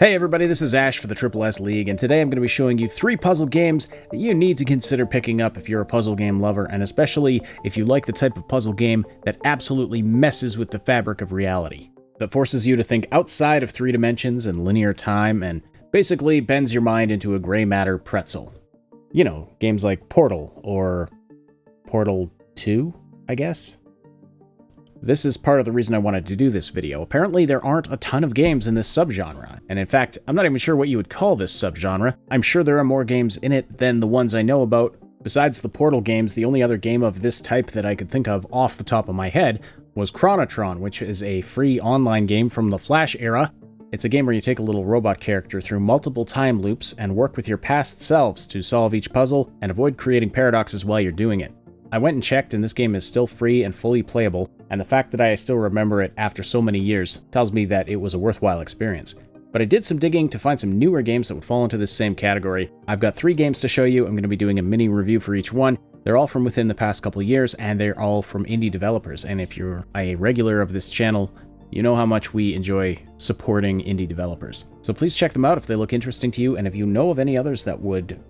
Hey everybody, this is Ash for the Triple S League, and today I'm going to be showing you 3 puzzle games that you need to consider picking up if you're a puzzle game lover, and especially if you like the type of puzzle game that absolutely messes with the fabric of reality, that forces you to think outside of 3 dimensions and linear time, and basically bends your mind into a gray matter pretzel. You know, games like Portal, or Portal 2, I guess? This is part of the reason I wanted to do this video. Apparently there aren't a ton of games in this subgenre, and in fact, I'm not even sure what you would call this subgenre. I'm sure there are more games in it than the ones I know about. Besides the Portal games, the only other game of this type that I could think of off the top of my head was Chronotron, which is a free online game from the Flash era. It's a game where you take a little robot character through multiple time loops and work with your past selves to solve each puzzle and avoid creating paradoxes while you're doing it. I went and checked, and this game is still free and fully playable, and the fact that I still remember it after so many years tells me that it was a worthwhile experience. But I did some digging to find some newer games that would fall into this same category. I've got 3 games to show you. I'm going to be doing a mini review for each one. They're all from within the past couple of years, and they're all from indie developers. And if you're a regular of this channel, you know how much we enjoy supporting indie developers. So please check them out if they look interesting to you, and if you know of any others that would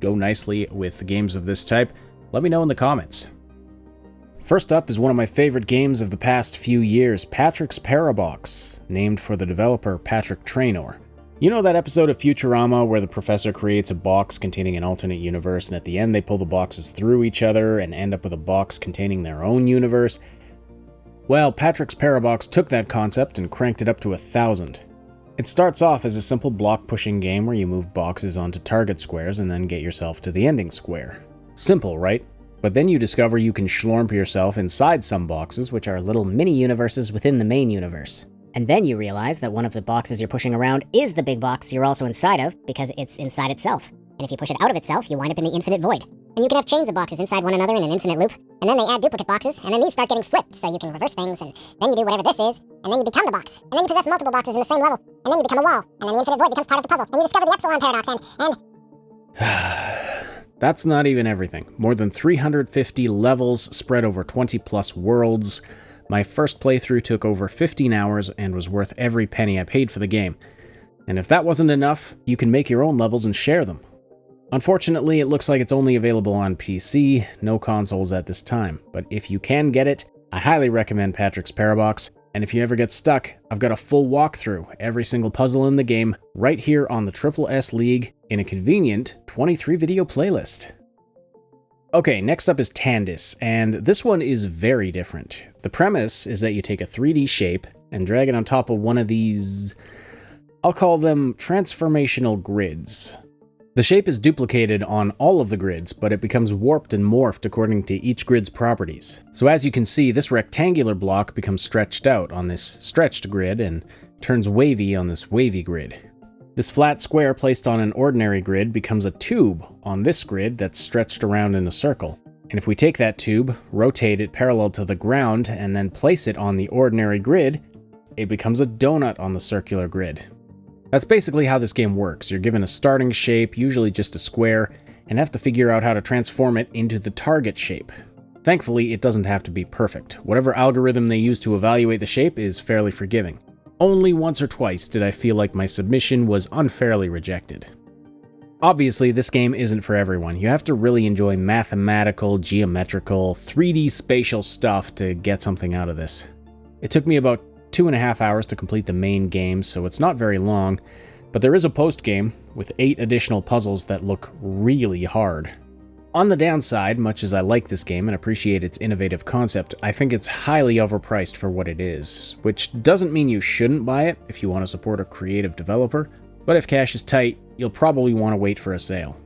go nicely with games of this type, let me know in the comments. First up is one of my favorite games of the past few years, Patrick's Parabox, named for the developer Patrick Traynor. You know that episode of Futurama where the professor creates a box containing an alternate universe, and at the end they pull the boxes through each other and end up with a box containing their own universe? Well, Patrick's Parabox took that concept and cranked it up to 1,000. It starts off as a simple block-pushing game where you move boxes onto target squares and then get yourself to the ending square. Simple, right? But then you discover you can schlorp yourself inside some boxes, which are little mini-universes within the main universe. And then you realize that one of the boxes you're pushing around is the big box you're also inside of, because it's inside itself. And if you push it out of itself, you wind up in the infinite void. And you can have chains of boxes inside one another in an infinite loop, and then they add duplicate boxes, and then these start getting flipped, so you can reverse things, and then you do whatever this is, and then you become the box. And then you possess multiple boxes in the same level, and then you become a wall, and then the infinite void becomes part of the puzzle, and you discover the epsilon paradox, and... That's not even everything. More than 350 levels spread over 20 plus worlds. My first playthrough took over 15 hours and was worth every penny I paid for the game. And if that wasn't enough, you can make your own levels and share them. Unfortunately, it looks like it's only available on PC, no consoles at this time. But if you can get it, I highly recommend Patrick's Parabox. And if you ever get stuck, I've got a full walkthrough, every single puzzle in the game, right here on the Triple S League in a convenient 23 video playlist. Okay, next up is Tandis, and this one is very different. The premise is that you take a 3D shape and drag it on top of one of these, I'll call them transformational grids. The shape is duplicated on all of the grids, but it becomes warped and morphed according to each grid's properties. So as you can see, this rectangular block becomes stretched out on this stretched grid and turns wavy on this wavy grid. This flat square placed on an ordinary grid becomes a tube on this grid that's stretched around in a circle. And if we take that tube, rotate it parallel to the ground, and then place it on the ordinary grid, it becomes a donut on the circular grid. That's basically how this game works. You're given a starting shape, usually just a square, and have to figure out how to transform it into the target shape. Thankfully, it doesn't have to be perfect. Whatever algorithm they use to evaluate the shape is fairly forgiving. Only once or twice did I feel like my submission was unfairly rejected. Obviously, this game isn't for everyone. You have to really enjoy mathematical, geometrical, 3D spatial stuff to get something out of this. It took me about 2.5 hours to complete the main game, so it's not very long, but there is a post-game with 8 additional puzzles that look really hard. On the downside, much as I like this game and appreciate its innovative concept, I think it's highly overpriced for what it is, which doesn't mean you shouldn't buy it if you want to support a creative developer, but if cash is tight, you'll probably want to wait for a sale.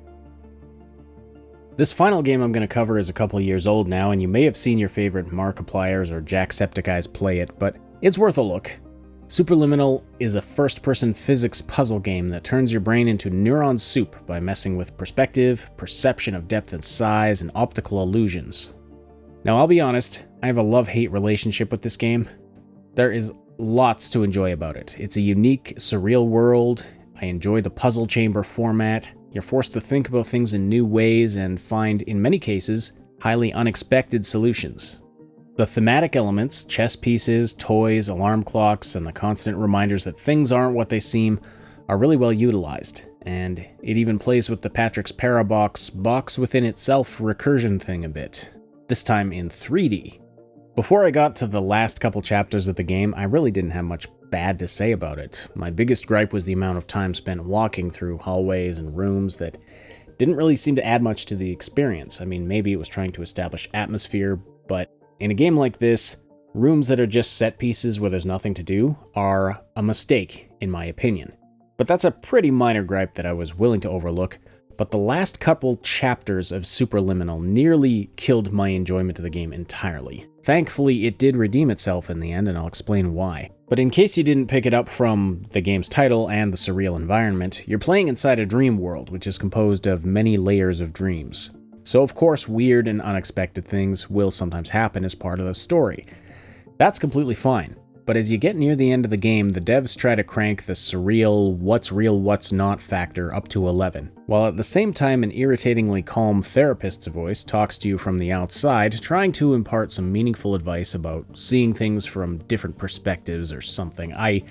This final game I'm going to cover is a couple years old now, and you may have seen your favorite Markipliers or Jacksepticeye's play it, but it's worth a look. Superliminal is a first-person physics puzzle game that turns your brain into neuron soup by messing with perspective, perception of depth and size, and optical illusions. Now, I'll be honest, I have a love-hate relationship with this game. There is lots to enjoy about it. It's a unique, surreal world. I enjoy the puzzle chamber format. You're forced to think about things in new ways and find, in many cases, highly unexpected solutions. The thematic elements, chess pieces, toys, alarm clocks, and the constant reminders that things aren't what they seem are really well utilized, and it even plays with the Patrick's Parabox box within itself recursion thing a bit, this time in 3D. Before I got to the last couple chapters of the game, I really didn't have much bad to say about it. My biggest gripe was the amount of time spent walking through hallways and rooms that didn't really seem to add much to the experience. I mean, maybe it was trying to establish atmosphere, but in a game like this, rooms that are just set pieces where there's nothing to do are a mistake, in my opinion. But that's a pretty minor gripe that I was willing to overlook, but the last couple chapters of Superliminal nearly killed my enjoyment of the game entirely. Thankfully, it did redeem itself in the end, and I'll explain why. But in case you didn't pick it up from the game's title and the surreal environment, you're playing inside a dream world, which is composed of many layers of dreams. So of course, weird and unexpected things will sometimes happen as part of the story. That's completely fine. But as you get near the end of the game, the devs try to crank the surreal, what's real, what's not factor up to 11, while at the same time an irritatingly calm therapist's voice talks to you from the outside, trying to impart some meaningful advice about seeing things from different perspectives or something. I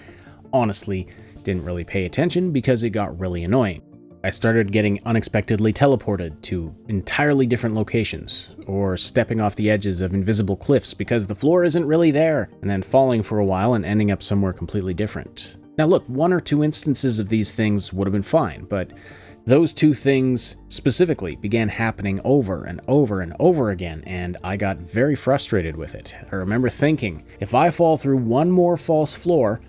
honestly didn't really pay attention because it got really annoying. I started getting unexpectedly teleported to entirely different locations, or stepping off the edges of invisible cliffs because the floor isn't really there, and then falling for a while and ending up somewhere completely different. Now look, 1 or 2 instances of these things would have been fine, but those 2 things specifically began happening over and over and over again, and I got very frustrated with it. I remember thinking, if I fall through one more false floor,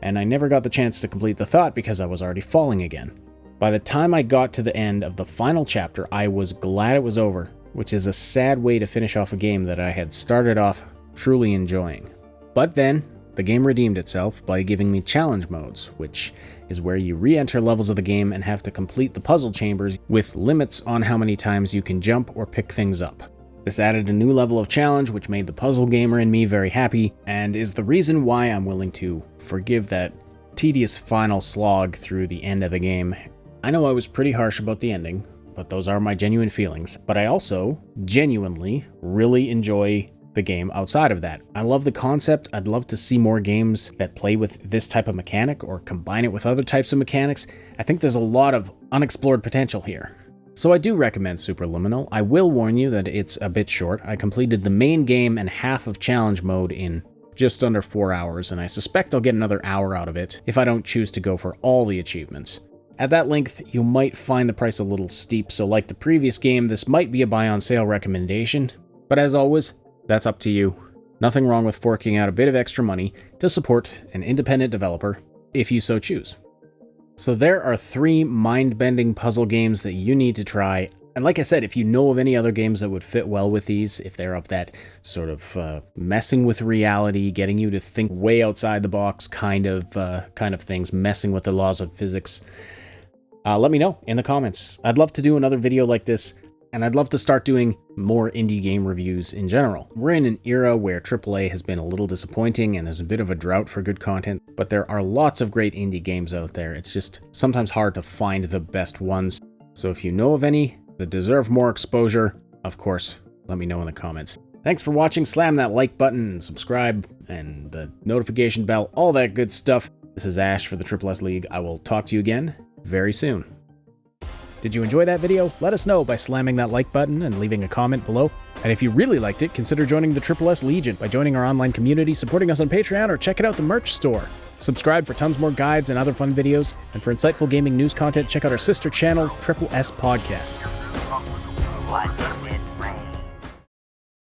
and I never got the chance to complete the thought because I was already falling again. By the time I got to the end of the final chapter, I was glad it was over, which is a sad way to finish off a game that I had started off truly enjoying. But then, the game redeemed itself by giving me challenge modes, which is where you re-enter levels of the game and have to complete the puzzle chambers with limits on how many times you can jump or pick things up. This added a new level of challenge, which made the puzzle gamer in me very happy, and is the reason why I'm willing to forgive that tedious final slog through the end of the game. I know I was pretty harsh about the ending, but those are my genuine feelings. But I also genuinely really enjoy the game outside of that. I love the concept. I'd love to see more games that play with this type of mechanic or combine it with other types of mechanics. I think there's a lot of unexplored potential here. So I do recommend Superliminal. I will warn you that it's a bit short. I completed the main game and half of challenge mode in just under 4 hours, and I suspect I'll get another hour out of it if I don't choose to go for all the achievements. At that length, you might find the price a little steep, so like the previous game, this might be a buy on sale recommendation, but as always, that's up to you. Nothing wrong with forking out a bit of extra money to support an independent developer, if you so choose. So there are 3 mind-bending puzzle games that you need to try, and like I said, if you know of any other games that would fit well with these, if they're of that sort of messing with reality, getting you to think way outside the box kind of things, messing with the laws of physics, let me know in the comments. I'd love to do another video like this, and I'd love to start doing more indie game reviews in general. We're in an era where AAA has been a little disappointing and there's a bit of a drought for good content, but there are lots of great indie games out there. It's just sometimes hard to find the best ones. So if you know of any that deserve more exposure, of course, let me know in the comments. Thanks for watching. Slam that like button and subscribe and the notification bell, all that good stuff. This is Ash for the SSS League. I will talk to you again very soon. Did you enjoy that video? Let us know by slamming that like button and leaving a comment below. And if you really liked it, consider joining the SSS Legion by joining our online community, supporting us on Patreon, or checking out the merch store. Subscribe for tons more guides and other fun videos. And for insightful gaming news content, check out our sister channel, SSS Podcast. What?